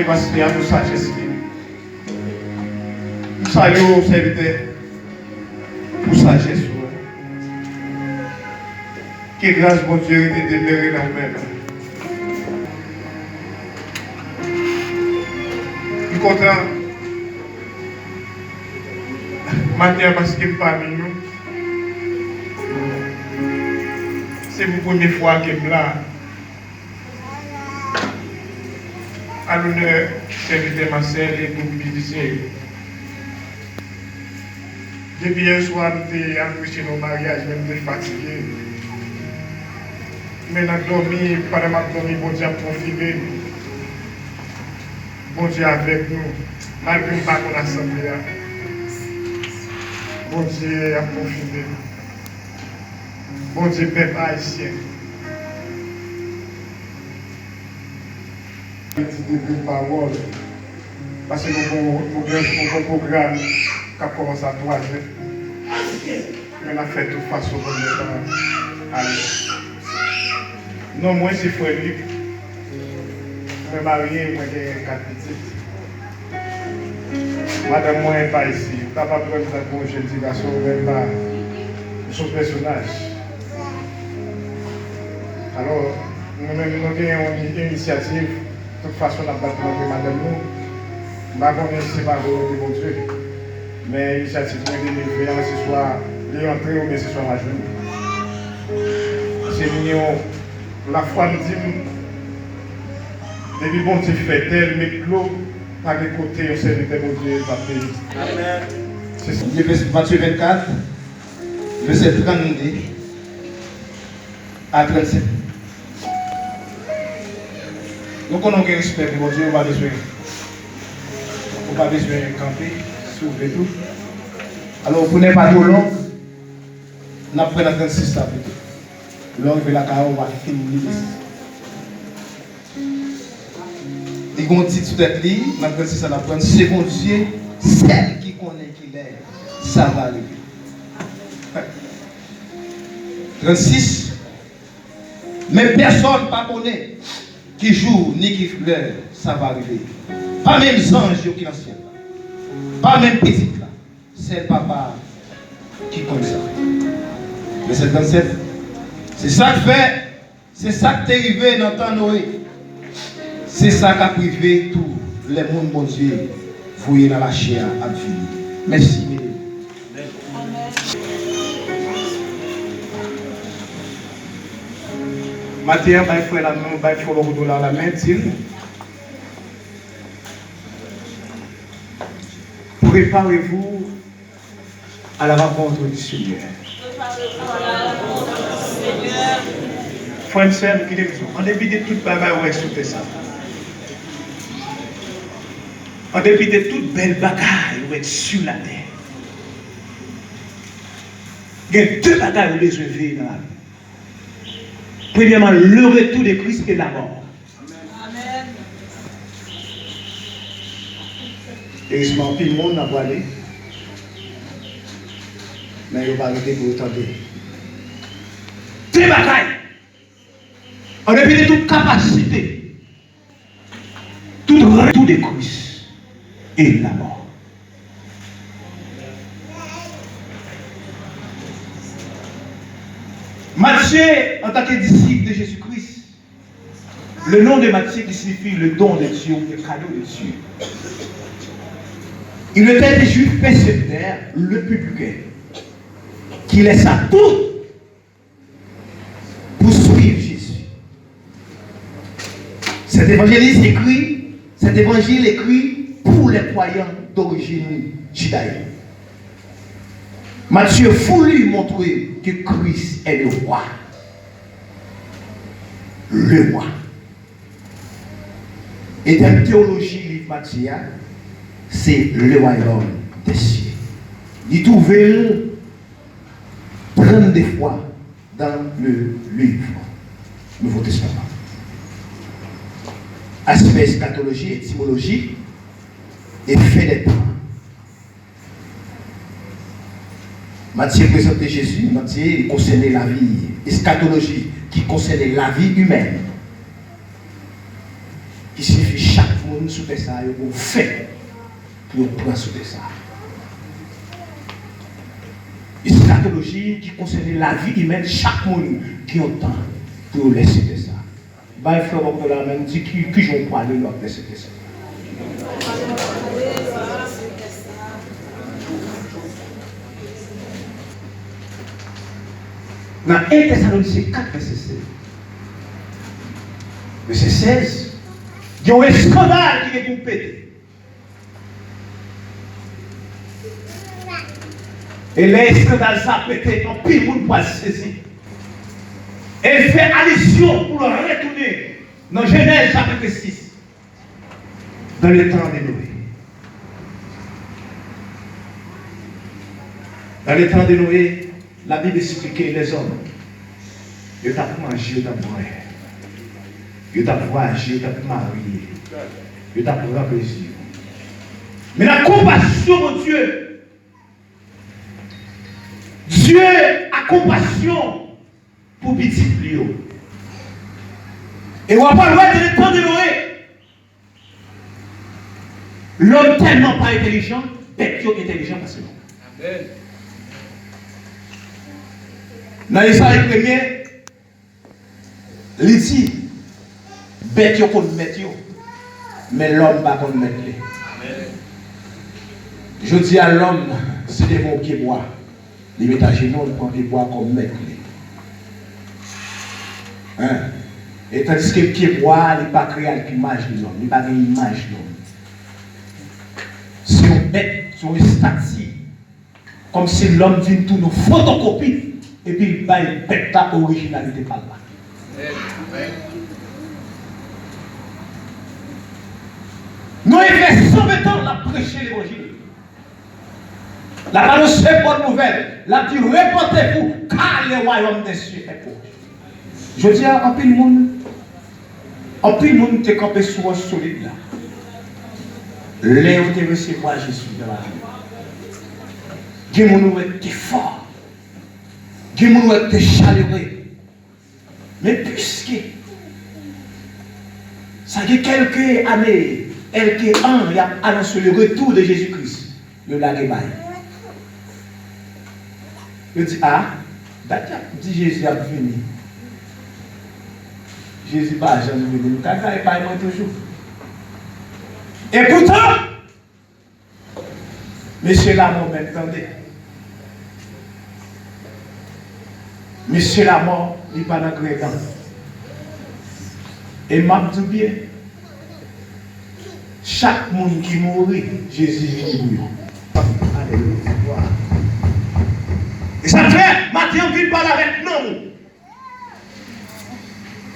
saluer parce qu'il y a une sagesse. Nous saluons au serviteur pour sagesse. Que grâce, bon Dieu, de demeurer dans nous-mêmes. Je suis content. Matin, parce que parmi nous, c'est la première fois que je suis là. À l'honneur, serviteur Marcel et groupe musicien. Depuis hier soir, nous avons accouché nos mariages, même nous fatigués. Mais nous avons dormi, pendant que nous avons dormi, bon Dieu a profilé. Bon Dieu avec nous, malgré le pas qu'on a assemblé. Bon Dieu a profilé. Bon Dieu, peuple haïtien. De parole. Parce que nous avons un programme qui a commencé à 3 heures. Mais on a fait de toute façon pour le temps aller. Non, moi c'est frère Luc. Je suis marié, moi j'ai 4 petites. Madame, moi n'est pas ici. Je ne peux pas prendre ça pour une jeune garçon, même pas son personnage. Alors, nous-mêmes, nous avons une initiative. De toute façon, on a battu notre madame nous. Je ne sais pas si c'est pas volonté de mon Dieu. Mais l'initiative de délivrée, ce soit l'entrée ou bien ce soit ma journée. C'est mignon. La foi nous dit, depuis bon Dieu fait tel, mais clos, par les côtés, on sait que mon Dieu va payer. Amen. C'est ça. Matthieu 24, verset 32 à 37. Nous connaissons un respect pour Dieu, on n'a pas besoin de camper, s'ouvrir tout. Alors, pour ne pas trop long, on a pris la 36 là plutôt. L'homme de la carrière, on va finir ici. Il y a un titre sous tête li, on a pris 36 là, on a c'est bon Dieu, celle qui connaît qui l'est, ça va arriver. 36, mais personne ne connaît. Qui joue ni qui pleure, ça va arriver. Pas même anges qui dans le ciel. Pas même petite là. C'est le papa qui connaît ça. Verset 37. C'est ça que fait. C'est ça qui est arrivé dans le temps Noé. C'est ça qui a privé tous les mondes, mon Dieu. Fouillé dans la chair à vie. Merci. Matin, il faut la main, il faut le dans la main, préparez-vous à la rencontre du Seigneur. Frère et sœur, en dépit de toute bagaille, on est ça. En dépit de toute belle bagaille, on est sur la terre. Il y a 2 bagailles où les yeux vivent dans la vie. Premièrement, le retour de Christ et la mort. Amen. Et il tout le monde n'a pas allé. Mais il va arrêter pour autant de. 2 bagailles. En dépit de toute capacité, tout retour de Christ et la mort. Matthieu, en tant que disciple de Jésus-Christ, le nom de Matthieu qui signifie le don de Dieu, le cadeau de Dieu. Il était des juifs persévères, le publicain, qui laissa tout pour suivre Jésus. Cet évangile écrit pour les croyants d'origine judaïque. Matthieu voulu montrer que Christ est le roi. Le roi. Et dans la théologie, livre Matthieu, c'est le royaume des cieux. Il trouve 32 fois dans le livre Nouveau Testament. Aspect eschatologie, étymologie et fait des temps. Matthieu présentait Jésus, Matthieu concernait la vie, eschatologie qui concernait la vie humaine, qui signifie chaque monde monde sous ça, ils fait pour prendre sous ça. Eschatologie qui concerne la vie humaine, chaque monde qui a temps pour laisser de ça. Bah, il faut que la même dit qui j'en parle de l'autre laisser de ça. Dans 1 Thessaloniciens 4, verset 16. Verset 16, il y a un scandale qui est pour péter. Et les scandales ça pété, en pile monde pour saisir. Elle fait allusion pour le retourner dans Genèse chapitre 6, dans le temps de Noé. Dans le temps de Noé, la Bible explique que les hommes, ils ont mangé, ils ont boire, ils ont voyagé, ils ont marié, ils ont pris plaisir. Mais la compassion de Dieu, Dieu a compassion pour petit Lio. Et on va pas loin de le temps de Noé. L'homme tellement pas intelligent, bête intelligent parce que non. Amen. Dans Isaïe 1er, il dit, bête yo qu'on met yo, mais l'homme pas qu'on met les. Je dis à l'homme, c'est des mots qui boivent. Les met à genoux, on prend des bois comme mettre les. Hein? Et tandis que le pied bois, il n'est pas créé avec l'image de l'homme, il n'est pas une image de l'homme. Si on met sur une statue, comme si l'homme vient tout nous photocopie. Et puis il va une bête originalité par là. Nous avons fait 120 ans à prêcher l'évangile. La parole c'est bonne nouvelle. La dit répondez-vous car le royaume des cieux est proche. Je dis à un peu le monde qui est campé sur un solide là. Léo te recevoir Jésus dans la vie. Dieu nous est fort. Dieu nous est chaleureux. Mais puisque ça fait quelques années, quelques ans, il a annoncé le retour de Jésus-Christ, le laguebaille. Il dit, ah, d'accord, dit Jésus a venu. Jésus va jamais venir. Nous avons pas toujours. Et pourtant, monsieur la mort m'entendez. Monsieur la mort, il n'est pas dans le grand. Et m'a dit bien, chaque monde qui mourit, Jésus vit pour lui. Alléluia. Et ça fait, Matthieu vient parler avec nous.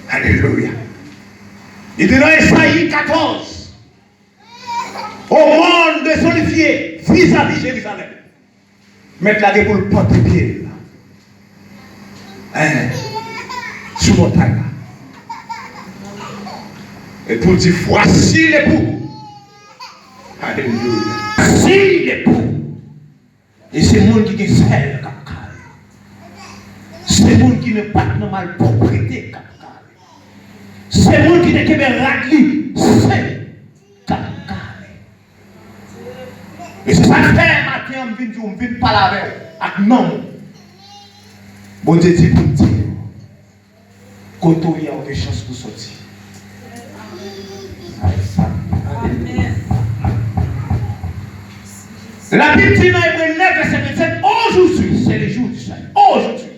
Alléluia. Il dit dans Esaïe 14, au monde de solidifier vis-à-vis Jérusalem. Mettre la gueule pour le porte-pied. Sous montagne. Et pour dire, voici l'époux. Alléluia. Voici l'époux. Et c'est le monde qui est seul, capcal. C'est le monde qui n'est pas normal propriété, capcal. C'est le monde qui n'est pas ragli, c'est capcal. Et c'est ça que fait, matin, on vient parler avec non. Bon Dieu dit pour dire, quand il y a aucune chance pour sortir. Amen. La Bible dit dans Hébreux 9, verset 27, aujourd'hui, c'est le jour du salut. Aujourd'hui,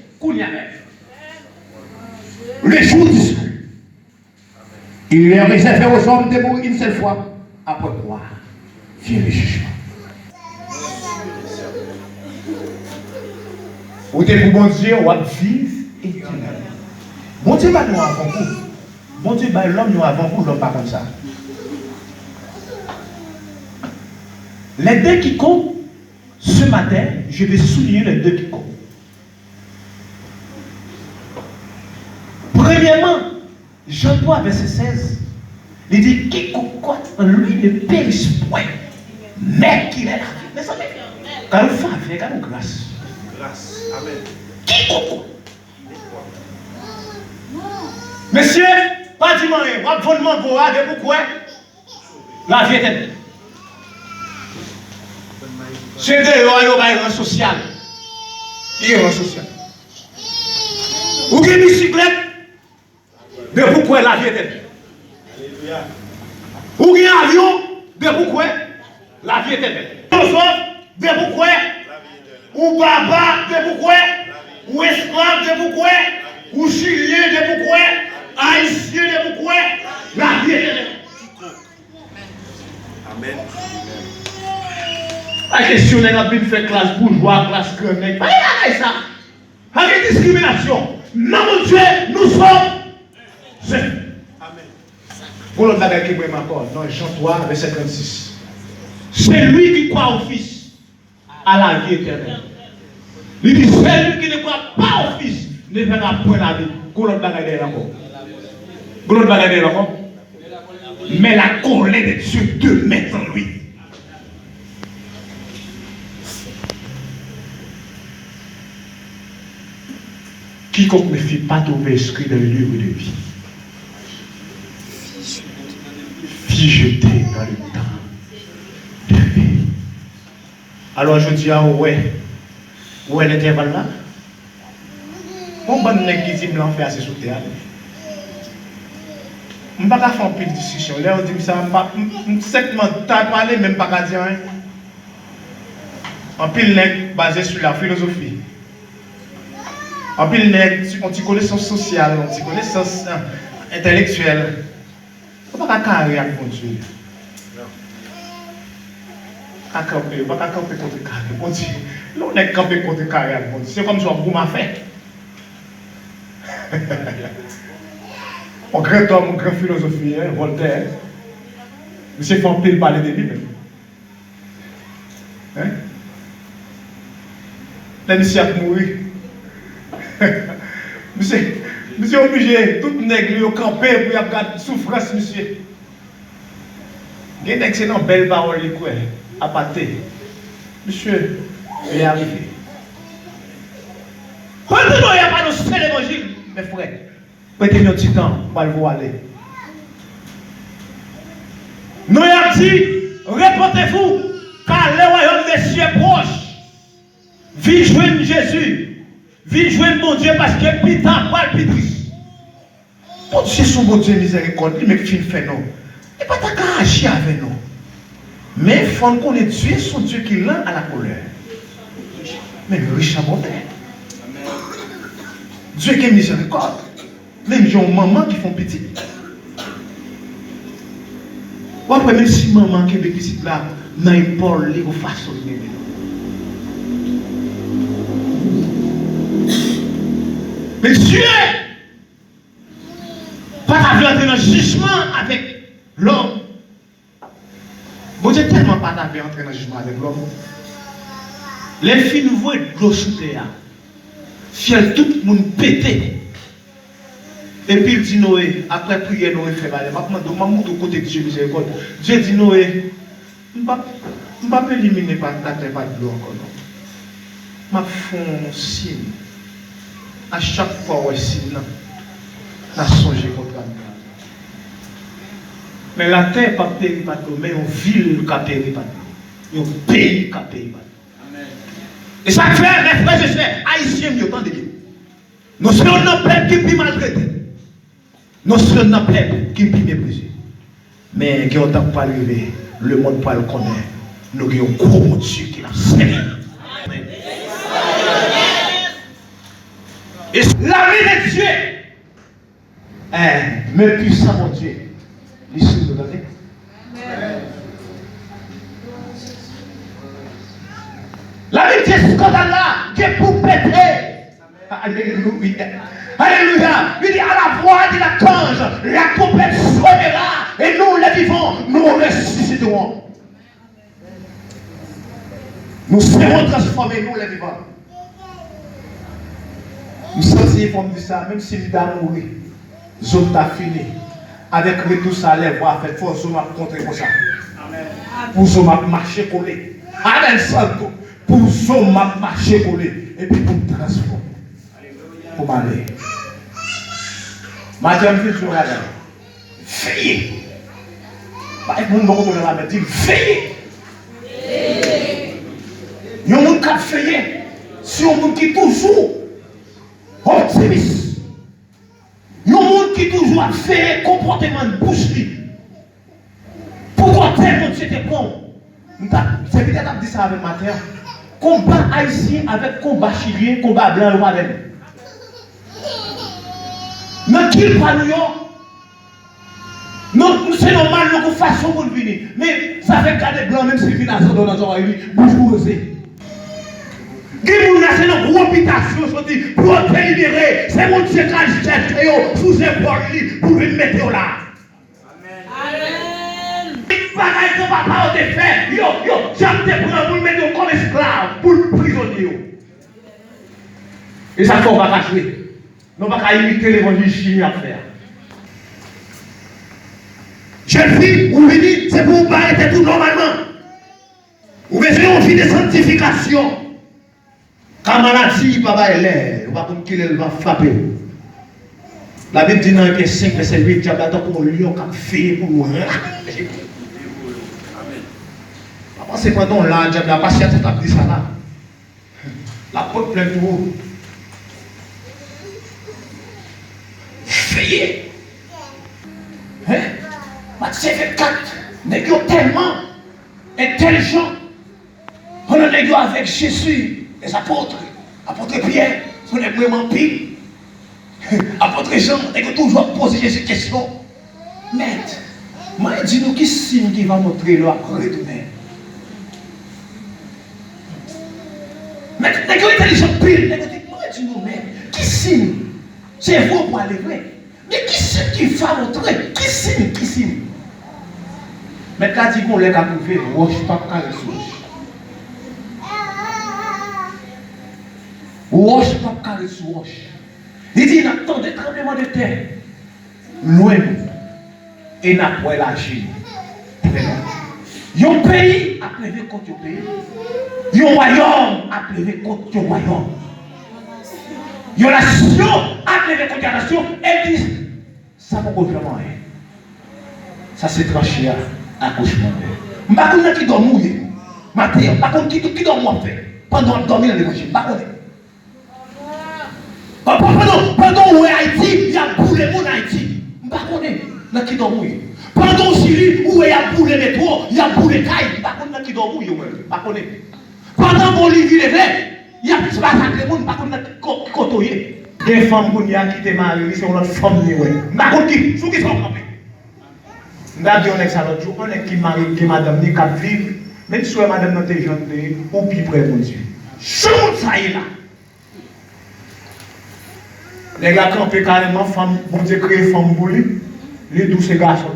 le jour du salut. Il est réservé aux hommes de mourir une seule fois, après quoi vient le jugement. Ou t'es pour bon Dieu, ou à vivre éternellement. Bon Dieu, pas nous avant vous. Bon Dieu, bah l'homme nous avant vous, l'homme pas comme ça. Les deux qui comptent, ce matin, je vais souligner les deux qui comptent. Premièrement, Jean 3, verset 16, il dit quiconque croit en lui ne périsse point, mais qu'il est la vie. Mais ça, quand nous faisons, quand nous grâce. Grâce. Amen. Quiconque. Monsieur, pas du moyen, on va fondement pour pourquoi? La vie éternelle. C'est de l'eau social. Il y a un social. Ou une bicyclette, de pourquoi la vie éternelle. Ou un avion, de pourquoi la vie éternelle. De pourquoi ou baba, de pourquoi ou esclave, de pourquoi ou chilien, de pourquoi haïtien, de pourquoi la vie éternelle. Amen. La question n'est pas de faire classe bourgeois, classe grenade. Pas ça. Avec discrimination. Non, mon Dieu, nous sommes. Amen. Pour l'autre bagage qui est encore, dans Jean 3, verset 36. C'est lui qui croit au Fils à la vie éternelle. Il dit celui qui ne croit pas au Fils ne verra point la vie. Pour l'autre bagage encore. Pour l'autre bagage encore. Mais la colère de Dieu demeure en lui. Quiconque ne fit pas tomber l'esprit dans le livre de vie, fit jeter dans le temps de vie. Alors je dis, ouais, où est l'intervalle là? Mon bon nègre qui dit, m'en fait assez sous terre. Je ne vais pas faire une pile discussion. Là, on dit ça, je ne sais pas parler, même pas dire rien. Un pile nègre basé sur la philosophie. En pile nègre, on dit connaissance sociale, on dit connaissance intellectuelle. On ne peut pas carrer avec mon Dieu. On ne peut pas camper contre carré. On dit, on est campé contre carré avec mon Dieu. C'est comme ça que vous m'avez fait. Un grand homme, un grand philosophien, Voltaire, monsieur fait un pile parler de lui-même. Hein? Là, monsieur a mouru. Monsieur obligé, tout nègre au campé pour regarder souffrance, monsieur. Il y a une excellente belle parole, à pâté. Monsieur, il est arrivé. Quand il n'y a pas de seul évangile, mes frères, prêtez-nous un petit temps pour le voir aller. Nous avons dit, répondez-vous, car le royaume des cieux est proche. Vive joindre Jésus. Vive joindre mon Dieu parce que plus tard, pas le plus triste. Bon Dieu, son bon Dieu miséricorde, lui, mais qu'il fait non. Il n'est pas ta qu'à agir avec nous. Mais il faut qu'on ait Dieu, son Dieu qui l'a à la colère. Mais le riche à mon père. Dieu qui est miséricorde. Même j'ai une maman qui font petit. Ou après, même si maman qui est petit là, dans une Paul, il faut façonner. Mais Dieu, pas t'avoir entré dans le jugement avec l'homme. Bon Dieu tellement pas t'avoir entré dans le jugement avec l'homme. Les filles nous voient de l'eau sous terre. Fiel tout le monde pété. Et puis il dit Noé, après prier Noé fait mal. Je montre au côté de Dieu miséricorde. Dieu dit Noé, je ne vais pas éliminer la terre pas de l'eau encore. Je vais faire un signe. À chaque fois où signe, je vais songer contre la terre. Mais la terre n'est pas péri par l'eau, mais une ville qui a péri par l'eau. Un pays qui a péri par l'eau. Et ça fait, mes frères et sœurs, haïtiens, mieux tant de Dieu. Nous sommes un peuple qui est maltraité. Nous sommes un peuple qui est méprisé. Mais qui autant pas arrivé, le monde pas le connaît. Nous avons un gros Dieu qui l'a servi. Et la vie de Dieu, mais puissant mon Dieu, l'issue de la vie. La vie de ce scandale-là, qui est pour péter. Alléluia. Alléluia. Il dit à la voix de l'archange, la trompette sonnera et nous les vivants, nous ressusciterons. Nous serons transformés, nous les vivants. Nous sommes si ils dire ça, même si l'idée a mouru, zone t'a fini. Avec retour salaire, voir faire force, on m'a contre comme ça. Pour ça, m'a marché collé. Amen, santo. Pour ça, m'a marché collé. Et puis pour me transformer. Pour m'aller. Madame, je suis là. Veillez. Et mon beaucoup de la dit veillez. Il y a un monde qui a veillé. C'est un monde qui est toujours optimiste. Il y a un monde qui toujours a fait comportement de bouche libre. Pourquoi tel monde c'était bon? C'est peut-être dit ça avec ma terre. Combat haïtien avec combat chilien, combat blanc ou avec. Dans qui pas New York? Non, c'est normal, nous façon pour venir. Mais ça fait garder blanc, même si vient à dans notre pays, bourgeoisie. Guy c'est une grosse habitation, pour te libérer, c'est mon Dieu qui a cherché sous épaule pour le mettre là. Amen. Pareil que papa a fait, j'aime te prendre pour le mettre comme esclave, pour le prisonnier. Et ça, on va cacher. Nous ne pouvons pas imiter l'évangile chimie à faire. Jeune fille, vous venez, c'est pour vous arrêter tout normalement. Vous besoin une vie de sanctification. Quand maladie, papa est l'air, vous ne pouvez pas qu'il va frapper. La Bible dit dans un pied 5, verset 8, diable attend comme un lion qui a fait pour nous. C'est pendant là, diable n'a pas cherché à dire ça là. La porte pleine pour vous. Veillez. Hein? Matthieu 24, n'est tellement intelligent. On est avec Jésus, les apôtres, apôtre Pierre, on est vraiment pire. Apôtre Jean, n'est toujours poser Jésus question. Maître, moi dis-nous qui signe qui va montrer le après retourner. Maître, n'est intelligent pire, moi dis-nous, mais qui signe? C'est vous pour aller vrai. Mais qui signe qui va montrer? Qui signe? Qui signe? Mais quand il qu'on l'a trouvé, roche pas carré sous roche. Roche pas carré sous roche. Il dit, il attend des tremblements de terre. Loin et n'a pas la Chine. Yon pays a plevé contre yon pays. Yon royaume a plevé contre yon royaume. Yon nation a plevé contre la nation. Elle dit, ça va vraiment rien. Ça c'est tranché à accouchement. Je ne sais pas qui doit mourir. Matin, je ne sais pas qui doit mourir. Pendant dormir dans l'évangile. Pendant où est Haïti, il y a boulé mon Haïti. Je ne sais pas qui doit mourir. Pendant Syrie, où il y a boulé métro, il y a boulé caille. Je ne sais pas qui doit mourir. Pendant Bolivie, il y a plus massacre de monde. Je ne sais pas qui côtoyer. Des femmes qui ont mariées, c'est une femme. Je ne sais pas qui sont campés. Je vais dire un autre jour, on est qui marie, qui madame, qui cap vivre, même si madame n'a pas jeune, ou plus près de Dieu. Ce monde ça y est là. Les gars campent carrément, femme, bon Dieu créé femme pour lui, les douces garçons.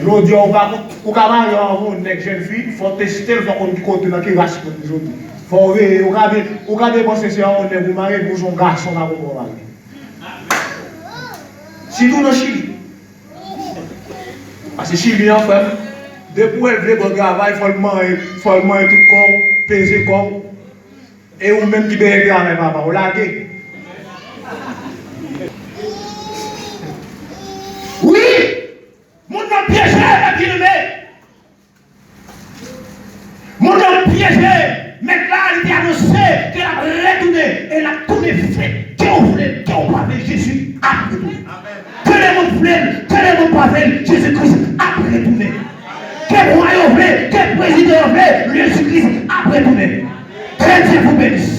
L'autre dit, on va marier une jeune fille, il faut tester, il faut qu'on compte dans quelle race pour nous autres. Il faut regarder, penser si on est vous marier pour son garçon là pour marier. Si tout dans Chili. Parce que si bien fait, depuis qu'elle veut travail, il faut le manger tout corps, peser corps. Et ou même qui bénéficie avec maman, on l'a dit. Oui! Mon nom piégé, la bien-aimée. Mon nom piégé. Mais là, il est annoncé qu'elle a retourné. Elle a tourné fait. Qu'on voulait, qu'on parlait Jésus a retourné. Que les mots pleins, que les mots pas pleins, Jésus-Christ a retourné. Que le royaume voulait, que le président voulait, Jésus-Christ a retourné. Que Dieu vous bénisse.